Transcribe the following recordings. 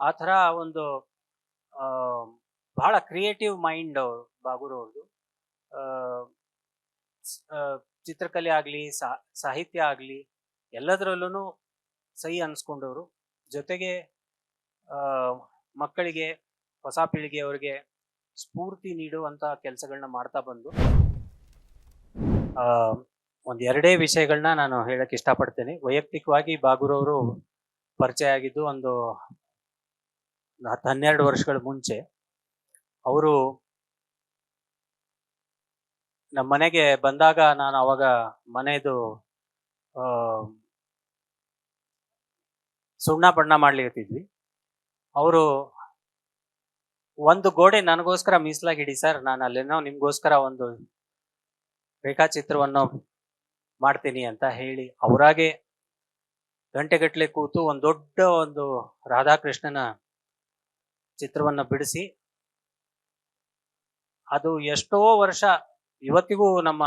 ಆ ಥರ ಒಂದು ಆ, ಬಹಳ ಕ್ರಿಯೇಟಿವ್ ಮೈಂಡ್ ಬಾಗೂರ್ ಅವ್ರದ್ದು. ಆ, ಆ, ಚಿತ್ರಕಲೆ ಆಗಲಿ ಸಾಹಿತ್ಯ ಆಗಲಿ ಎಲ್ಲದರಲ್ಲೂ ಸೈ ಅನ್ಸ್ಕೊಂಡವರು. ಜೊತೆಗೆ ಆ, ಮಕ್ಕಳಿಗೆ, ಹೊಸ ಪೀಳಿಗೆಯವರಿಗೆ ಸ್ಫೂರ್ತಿ ನೀಡುವಂತ ಕೆಲಸಗಳನ್ನ ಮಾಡ್ತಾ ಬಂದು ಆ, ಒಂದ್ ಎರಡೇ ವಿಷಯಗಳನ್ನ ನಾನು ಹೇಳಕ್ ಇಷ್ಟಪಡ್ತೇನೆ. ವೈಯಕ್ತಿಕವಾಗಿ ಬಾಗೂರ್ ಅವರು ಪರಿಚಯ ಆಗಿದ್ದು ಒಂದು 12 ವರ್ಷಗಳ ಮುಂಚೆ. ಅವರು ನಮ್ಮ ಮನೆಗೆ ಬಂದಾಗ ನಾನು ಅವಾಗ ಮನೆದು ಆ, ಸುಣ್ಣ ಬಣ್ಣ ಮಾಡ್ಲಿಕತ್ತಿದ್ವಿ. ಅವರು ಒಂದು ಗೋಡೆ ನನಗೋಸ್ಕರ ಮೀಸಲಾಗಿಡಿ ಸರ್, ನಾನು ಅಲ್ಲೇನೋ ನಿಮ್ಗೋಸ್ಕರ ಒಂದು ರೇಖಾಚಿತ್ರವನ್ನು ಮಾಡ್ತೀನಿ ಅಂತ ಹೇಳಿ ಅವರಾಗೆ ಗಂಟೆಗಟ್ಟಲೆ ಕೂತು ಒಂದು ದೊಡ್ಡ ಒಂದು ರಾಧಾಕೃಷ್ಣನ ಚಿತ್ರವನ್ನ ಬಿಡಿಸಿ, ಅದು ಎಷ್ಟೋ ವರ್ಷ ಇವತ್ತಿಗೂ ನಮ್ಮ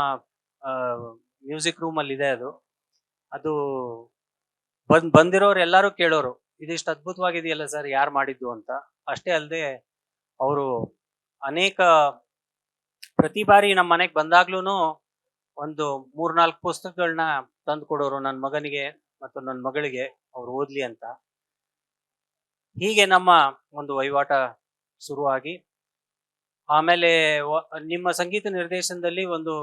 ಮ್ಯೂಸಿಕ್ ರೂಮ್ ಅಲ್ಲಿ ಇದೆ. ಅದು ಬಂದಿರೋರು ಎಲ್ಲರೂ ಕೇಳೋರು, ಇದಿಷ್ಟು ಅದ್ಭುತವಾಗಿದೆಯಲ್ಲ ಸರ್, ಯಾರು ಮಾಡಿದ್ದು ಅಂತ. ಅಷ್ಟೇ ಅಲ್ಲದೆ ಅವರು ಅನೇಕ ಪ್ರತಿ ಬಾರಿ ನಮ್ಮ ಮನೆಗೆ ಬಂದಾಗ್ಲೂ ಒಂದು 3-4 ಪುಸ್ತಕಗಳನ್ನ ತಂದು ಕೊಡೋರು ನನ್ನ ಮಗನಿಗೆ ಮತ್ತು ನನ್ನ ಮಗಳಿಗೆ, ಅವ್ರು ಓದ್ಲಿ ಅಂತ. ಹೀಗೆ ನಮ್ಮ ಒಂದು ವಹಿವಾಟ ಶುರುವಾಗಿ ಆಮೇಲೆ ನಿಮ್ಮ ಸಂಗೀತ ನಿರ್ದೇಶನದಲ್ಲಿ ಒಂದು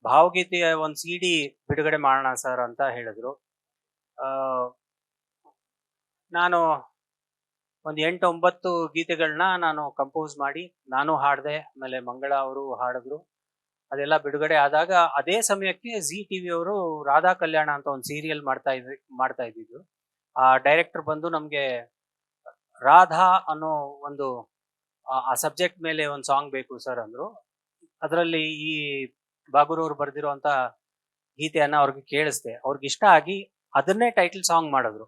ಭಾವಗೀತೆಯ ಒಂದು CD ಬಿಡುಗಡೆ ಮಾಡೋಣ ಸರ್ ಅಂತ ಹೇಳಿದ್ರು. ನಾನು ಒಂದು 8-9 ಗೀತೆಗಳನ್ನ ನಾನು ಕಂಪೋಸ್ ಮಾಡಿ ನಾನು ಹಾಡಿದೆ. ಆಮೇಲೆ ಮಂಗಳ ಅವರು ಹಾಡಿದ್ರು. ಅದೆಲ್ಲ ಬಿಡುಗಡೆ ಆದಾಗ ಅದೇ ಸಮಯಕ್ಕೆ ZTV ಅವರು ರಾಧಾ ಕಲ್ಯಾಣ ಅಂತ ಒಂದು ಸೀರಿಯಲ್ ಮಾಡ್ತಾ ಇದ್ದಿದ್ದು. ಆ ಡೈರೆಕ್ಟರ್ ಬಂದು ನಮ್ಗೆ ರಾಧಾ ಅನ್ನೋ ಒಂದು ಆ ಸಬ್ಜೆಕ್ಟ್ ಮೇಲೆ ಒಂದು ಸಾಂಗ್ ಬೇಕು ಸರ್ ಅಂದ್ರು. ಅದರಲ್ಲಿ ಈ ಬಾಗೂರ್ ಅವರು ಬರೆದಿರುವಂತ ಗೀತೆಯನ್ನ ಅವ್ರಿಗೆ ಕೇಳಿಸ್ದೆ, ಅವ್ರಿಗೆ ಇಷ್ಟ ಆಗಿ ಅದನ್ನೇ ಟೈಟಲ್ ಸಾಂಗ್ ಮಾಡಿದ್ರು.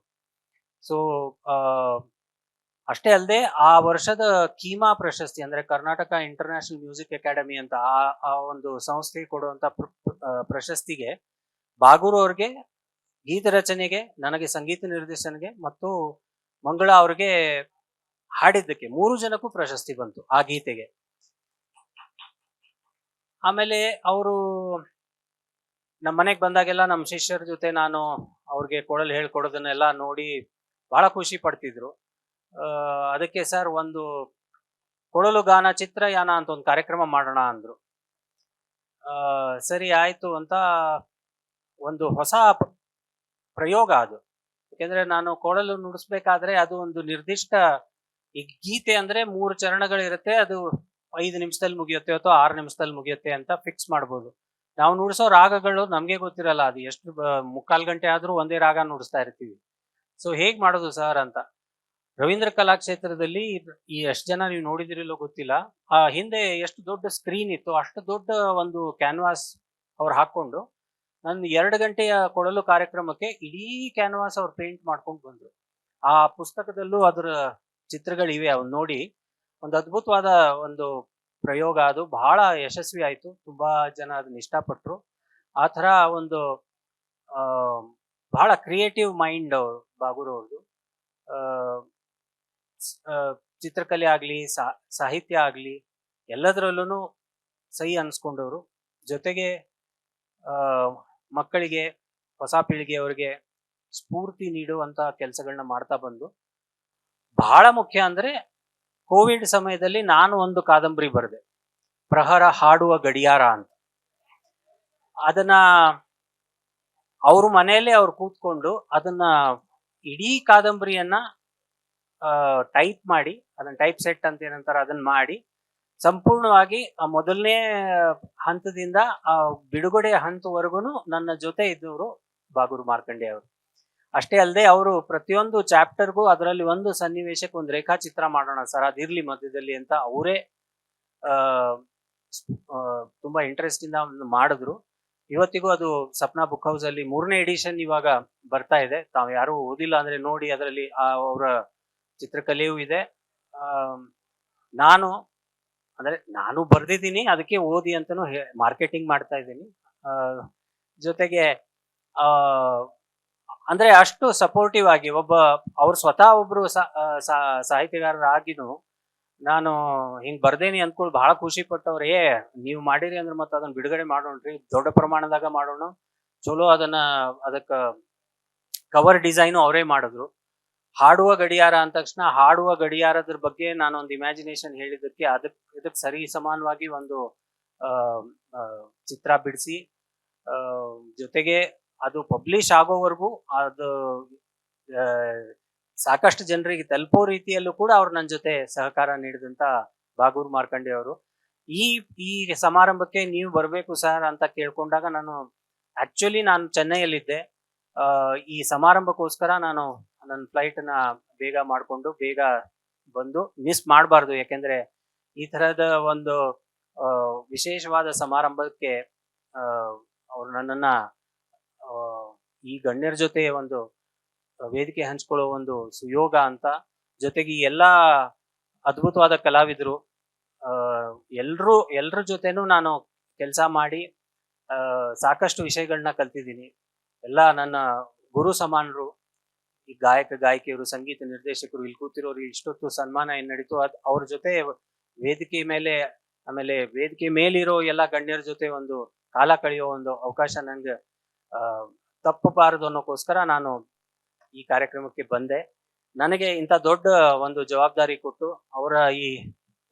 ಸೊ ಅಷ್ಟೇ ಅಲ್ಲದೆ ಆ ವರ್ಷದ ಕೀಮಾ ಪ್ರಶಸ್ತಿ, ಅಂದ್ರೆ ಕರ್ನಾಟಕ ಇಂಟರ್ನ್ಯಾಷನಲ್ ಮ್ಯೂಸಿಕ್ ಅಕಾಡೆಮಿ ಅಂತ ಆ ಒಂದು ಸಂಸ್ಥೆ ಕೊಡುವಂತ ಪ್ರಶಸ್ತಿಗೆ ಬಾಗೂರ್ ಅವ್ರಿಗೆ ಗೀತ ರಚನೆಗೆ, ನನಗೆ ಸಂಗೀತ ನಿರ್ದೇಶನಗೆ ಮತ್ತು ಮಂಗಳ ಅವ್ರಿಗೆ ಹಾಡಿದ್ದಕ್ಕೆ 3 ಜನಕ್ಕೂ ಪ್ರಶಸ್ತಿ ಬಂತು ಆ ಗೀತೆಗೆ. ಆಮೇಲೆ ಅವರು ನಮ್ಮ ಮನೆಗೆ ಬಂದಾಗೆಲ್ಲ ನಮ್ಮ ಶಿಷ್ಯರ ಜೊತೆ ನಾನು ಅವ್ರಿಗೆ ಕೊಡಲು ಹೇಳ್ಕೊಡೋದನ್ನೆಲ್ಲ ನೋಡಿ ಬಹಳ ಖುಷಿ ಪಡ್ತಿದ್ರು. ಅದಕ್ಕೆ ಸರ್ ಒಂದು ಕೊಳಲು ಗಾನ ಚಿತ್ರಯಾನ ಅಂತ ಒಂದು ಕಾರ್ಯಕ್ರಮ ಮಾಡೋಣ ಅಂದ್ರು. ಸರಿ ಆಯ್ತು ಅಂತ ಒಂದು ಹೊಸ ಪ್ರಯೋಗ ಅದು. ಯಾಕೆಂದ್ರೆ ನಾನು ಕೊಳಲು ನುಡಿಸ್ಬೇಕಾದ್ರೆ ಅದು ಒಂದು ನಿರ್ದಿಷ್ಟ, ಈ ಗೀತೆ ಅಂದ್ರೆ 3 ಚರಣಗಳಿರುತ್ತೆ, ಅದು 5 ನಿಮಿಷದಲ್ಲಿ ಮುಗಿಯುತ್ತೆ ಅಥವಾ 6 ನಿಮಿಷದಲ್ಲಿ ಮುಗಿಯುತ್ತೆ ಅಂತ ಫಿಕ್ಸ್ ಮಾಡ್ಬೋದು. ನಾವು ನುಡಿಸೋ ರಾಗಗಳು ನಮ್ಗೆ ಗೊತ್ತಿರಲ್ಲ, ಅದು ಎಷ್ಟು 3/4 ಗಂಟೆ ಆದ್ರೂ ಒಂದೇ ರಾಗ ನುಡಿಸ್ತಾ ಇರ್ತೀವಿ. ಸೊ ಹೇಗ್ ಮಾಡೋದು ಸರ್ ಅಂತ ರವೀಂದ್ರ ಕಲಾಕ್ಷೇತ್ರದಲ್ಲಿ ಈ ಎಷ್ಟು ಜನ ನೀವು ನೋಡಿದಿರಿಲ್ಲೋ ಗೊತ್ತಿಲ್ಲ, ಆ ಹಿಂದೆ ಎಷ್ಟು ದೊಡ್ಡ ಸ್ಕ್ರೀನ್ ಇತ್ತು, ಅಷ್ಟು ದೊಡ್ಡ ಒಂದು ಕ್ಯಾನ್ವಾಸ್ ಅವ್ರು ಹಾಕೊಂಡು ನನ್ನ 2 ಗಂಟೆಯ ಕೊಳಲು ಕಾರ್ಯಕ್ರಮಕ್ಕೆ ಇಡೀ ಕ್ಯಾನ್ವಾಸ್ ಅವ್ರು ಪೇಂಟ್ ಮಾಡ್ಕೊಂಡು ಬಂದ್ರು. ಆ ಪುಸ್ತಕದಲ್ಲೂ ಅದರ ಚಿತ್ರಗಳಿವೆ, ಅವನ್ನ ನೋಡಿ ಒಂದು ಅದ್ಭುತವಾದ ಒಂದು ಪ್ರಯೋಗ. ಅದು ಬಹಳ ಯಶಸ್ವಿ ಆಯ್ತು, ತುಂಬಾ ಜನ ಅದನ್ನ ಇಷ್ಟಪಟ್ರು. ಆ ತರ ಒಂದು ಆ ಬಹಳ ಕ್ರಿಯೇಟಿವ್ ಮೈಂಡ್ ಬಾಗೂರ್ ಅವ್ರದ್ದು. ಚಿತ್ರಕಲೆ ಆಗ್ಲಿ ಸಾಹಿತ್ಯ ಆಗ್ಲಿ ಎಲ್ಲದರಲ್ಲೂ ಸೈ ಅನ್ಸ್ಕೊಂಡವರು. ಜೊತೆಗೆ ಮಕ್ಕಳಿಗೆ, ಹೊಸ ಪೀಳಿಗೆಯವರಿಗೆ ಸ್ಫೂರ್ತಿ ನೀಡುವಂತ ಕೆಲಸಗಳನ್ನ ಮಾಡ್ತಾ ಬಂದು, ಬಹಳ ಮುಖ್ಯ ಅಂದ್ರೆ ಕೋವಿಡ್ ಸಮಯದಲ್ಲಿ ನಾನು ಒಂದು ಕಾದಂಬರಿ ಬರೆದೆ, ಪ್ರಹರ ಹಾಡುವ ಗಡಿಯಾರ ಅಂತ. ಅದನ್ನ ಅವ್ರ ಮನೆಯಲ್ಲೇ ಅವ್ರು ಕೂತ್ಕೊಂಡು ಅದನ್ನ ಇಡೀ ಕಾದಂಬರಿಯನ್ನ ಟೈಪ್ ಮಾಡಿ, ಅದನ್ನ ಟೈಪ್ ಸೆಟ್ ಅಂತ ಏನಂತಾರೆ ಅದನ್ನ ಮಾಡಿ ಸಂಪೂರ್ಣವಾಗಿ ಆ ಮೊದಲನೇ ಹಂತದಿಂದ ಆ ಬಿಡುಗಡೆ ಹಂತವರೆಗೂ ನನ್ನ ಜೊತೆ ಇದ್ದವರು ಬಾಗೂರ್ ಮಾರ್ಕಂಡೆ ಅವರು. ಅಷ್ಟೇ ಅಲ್ಲದೆ ಅವರು ಪ್ರತಿಯೊಂದು ಚಾಪ್ಟರ್ಗೂ ಅದರಲ್ಲಿ ಒಂದು ಸನ್ನಿವೇಶಕ್ಕೆ ಒಂದು ರೇಖಾಚಿತ್ರ ಮಾಡೋಣ ಸರ್, ಅದಿರ್ಲಿ ಮಧ್ಯದಲ್ಲಿ ಅಂತ ಅವರೇ ತುಂಬಾ ಇಂಟ್ರೆಸ್ಟ್ ಇಂದ ಮಾಡಿದ್ರು. ಇವತ್ತಿಗೂ ಅದು ಸಪ್ನಾ ಬುಕ್ ಹೌಸ್ ಅಲ್ಲಿ 3ನೇ ಎಡಿಷನ್ ಇವಾಗ ಬರ್ತಾ ಇದೆ. ತಾವು ಯಾರು ಓದಿಲ್ಲ ಅಂದ್ರೆ ನೋಡಿ, ಅದರಲ್ಲಿ ಅವರ ಚಿತ್ರಕಲೆಯೂ ಇದೆ. ನಾನು ಬರ್ದಿದ್ದೀನಿ, ಅದಕ್ಕೆ ಓದಿ ಅಂತಾನು ಮಾರ್ಕೆಟಿಂಗ್ ಮಾಡ್ತಾ ಇದ್ದೀನಿ. ಜೊತೆಗೆ ಅಂದ್ರೆ ಅಷ್ಟು ಸಪೋರ್ಟಿವ್ ಆಗಿ ಅವ್ರು ಸ್ವತಃ ಒಬ್ರು ಸಾಹಿತ್ಯಗಾರರಾಗಿನೂ ನಾನು ಹಿಂಗ್ ಬರ್ದೇನಿ ಅಂದ್ಕೊಳ್ಳಿ ಬಹಳ ಖುಷಿ ಪಟ್ಟವ್ರು. ನೀವು ಮಾಡಿರಿ ಅಂದ್ರೆ ಮತ್ತೆ ಅದನ್ನ ಬಿಡುಗಡೆ ಮಾಡೋಣ್ರಿ, ದೊಡ್ಡ ಪ್ರಮಾಣದಾಗ ಮಾಡೋಣ, ಚಲೋ ಅದಕ್ಕ ಕವರ್ ಡಿಸೈನು ಅವರೇ ಮಾಡಿದ್ರು. ಹಾಡುವ ಗಡಿಯಾರ ಅಂದ ತಕ್ಷಣ ಹಾಡುವ ಗಡಿಯಾರದ್ರ ಬಗ್ಗೆ ನಾನು ಒಂದು ಇಮ್ಯಾಜಿನೇಷನ್ ಹೇಳಿದ್ದಕ್ಕೆ ಇದಕ್ಕೆ ಸರಿ ಸಮಾನವಾಗಿ ಒಂದು ಚಿತ್ರ ಬಿಡಿಸಿ, ಜೊತೆಗೆ ಅದು ಪಬ್ಲಿಷ್ ಆಗೋವರೆಗೂ ಅದು ಸಾಕಷ್ಟು ಜನರಿಗೆ ತಲುಪೋ ರೀತಿಯಲ್ಲೂ ಕೂಡ ಅವ್ರು ನನ್ನ ಜೊತೆ ಸಹಕಾರ ನೀಡಿದಂತ ಬಾಗೂರ್ ಮಾರ್ಕಂಡೆ ಅವರು. ಈ ಸಮಾರಂಭಕ್ಕೆ ನೀವು ಬರಬೇಕು ಸರ್ ಅಂತ ಕೇಳ್ಕೊಂಡಾಗ ನಾನು ಚೆನ್ನೈಯಲ್ಲಿದ್ದೆ. ಈ ಸಮಾರಂಭಕ್ಕೋಸ್ಕರ ನಾನು ನನ್ನ ಫ್ಲೈಟ್ ನ ಬೇಗ ಮಾಡಿಕೊಂಡು ಬೇಗ ಬಂದು ಮಿಸ್ ಮಾಡಬಾರ್ದು, ಯಾಕೆಂದ್ರೆ ಈ ತರಹದ ಒಂದು ವಿಶೇಷವಾದ ಸಮಾರಂಭಕ್ಕೆ ಅವ್ರು ನನ್ನನ್ನ ಈ ಗಣ್ಯರ ಜೊತೆ ಒಂದು ವೇದಿಕೆ ಹಂಚ್ಕೊಳ್ಳೋ ಒಂದು ಸುಯೋಗ ಅಂತ. ಜೊತೆಗೆ ಈ ಎಲ್ಲಾ ಅದ್ಭುತವಾದ ಕಲಾವಿದರು ಎಲ್ರ ಜೊತೆನೂ ನಾನು ಕೆಲಸ ಮಾಡಿ ಸಾಕಷ್ಟು ವಿಷಯಗಳನ್ನ ಕಲ್ತಿದ್ದೀನಿ. ಎಲ್ಲ ನನ್ನ ಗುರು ಸಮಾನರು, ಈ ಗಾಯಕಿಯರು, ಸಂಗೀತ ನಿರ್ದೇಶಕರು, ಇಲ್ಲಿ ಕೂತಿರೋರು, ಇಷ್ಟೊತ್ತು ಸನ್ಮಾನ ಏನ್ ನಡೀತು ಅವ್ರ ಜೊತೆ ವೇದಿಕೆ ಮೇಲೆ, ಆಮೇಲೆ ವೇದಿಕೆ ಮೇಲಿರೋ ಎಲ್ಲ ಗಣ್ಯರ ಜೊತೆ ಒಂದು ಕಾಲ ಕಳೆಯೋ ಒಂದು ಅವಕಾಶ ನನ್ಗೆ ತಪ್ಪಬಾರದು ಅನ್ನೋಕ್ಕೋಸ್ಕರ ನಾನು ಈ ಕಾರ್ಯಕ್ರಮಕ್ಕೆ ಬಂದೆ. ನನಗೆ ಇಂಥ ದೊಡ್ಡ ಒಂದು ಜವಾಬ್ದಾರಿ ಕೊಟ್ಟು ಅವರ ಈ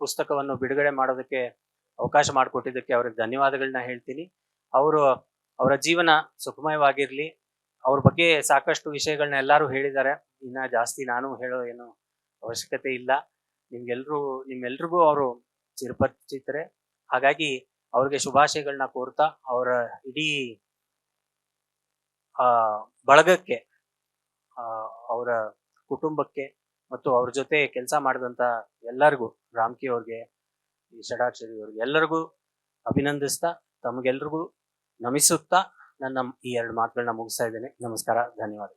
ಪುಸ್ತಕವನ್ನು ಬಿಡುಗಡೆ ಮಾಡೋದಕ್ಕೆ ಅವಕಾಶ ಮಾಡಿಕೊಟ್ಟಿದ್ದಕ್ಕೆ ಅವ್ರಿಗೆ ಧನ್ಯವಾದಗಳನ್ನ ಹೇಳ್ತೀನಿ. ಅವರ ಜೀವನ ಸುಖಮಯವಾಗಿರ್ಲಿ. ಅವ್ರ ಬಗ್ಗೆ ಸಾಕಷ್ಟು ವಿಷಯಗಳನ್ನ ಎಲ್ಲರೂ ಹೇಳಿದ್ದಾರೆ, ಇನ್ನ ಜಾಸ್ತಿ ನಾನು ಹೇಳೋ ಏನು ಅವಶ್ಯಕತೆ ಇಲ್ಲ. ನಿಮ್ಮೆಲ್ರಿಗೂ ಅವರು ಚಿರಪರಿಚಿತರೆ. ಹಾಗಾಗಿ ಅವ್ರಿಗೆ ಶುಭಾಶಯಗಳನ್ನ ಕೋರ್ತಾ ಅವರ ಇಡೀ ಬಳಗಕ್ಕೆ, ಅವರ ಕುಟುಂಬಕ್ಕೆ ಮತ್ತು ಅವ್ರ ಜೊತೆ ಕೆಲಸ ಮಾಡಿದಂತ ಎಲ್ಲರಿಗೂ, ರಾಮ್ಕಿ ಅವ್ರಿಗೆ, ಈ ಷಡಾಕ್ಷರಿ ಅವ್ರಿಗೆ ಎಲ್ಲರಿಗೂ ಅಭಿನಂದಿಸ್ತಾ, ತಮಗೆಲ್ರಿಗೂ ನಮಿಸುತ್ತಾ ನನ್ನ ಈ 2 ಮಾತುಗಳನ್ನ ಮುಗಿಸ್ತಾ ಇದ್ದೇನೆ. ನಮಸ್ಕಾರ, ಧನ್ಯವಾದ.